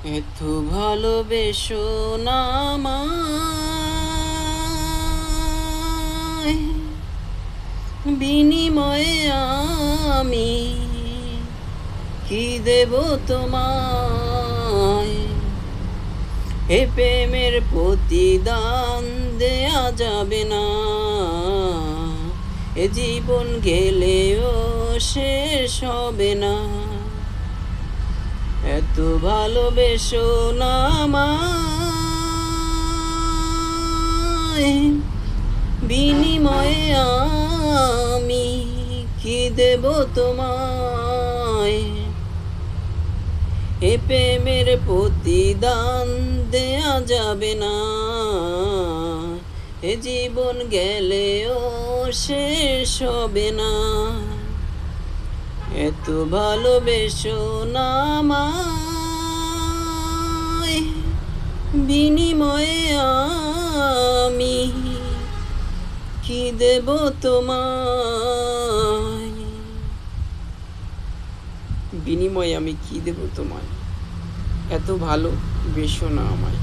এত ভালোবেসো না আমায়, বিনিময়ে আমি কি দেব তোমায়? এ প্রেমের প্রতিদান দেয়া যাবে না, এ জীবন গেলেও শেষ হবে না। এত ভালোবেসো না আমায়, বিনিময়ে আমি কি দেব তোমায়? এ প্রেমের প্রতিদান দেয়া যাবে না, এ জীবন গেলেও শেষ হবে না। এত ভালোবেসো না আমায়, বিনিময়ে আমি কি দেব তোমায়? বিনিময়ে আমি কি দেব তোমায়? এত ভালোবেসো না আমায়।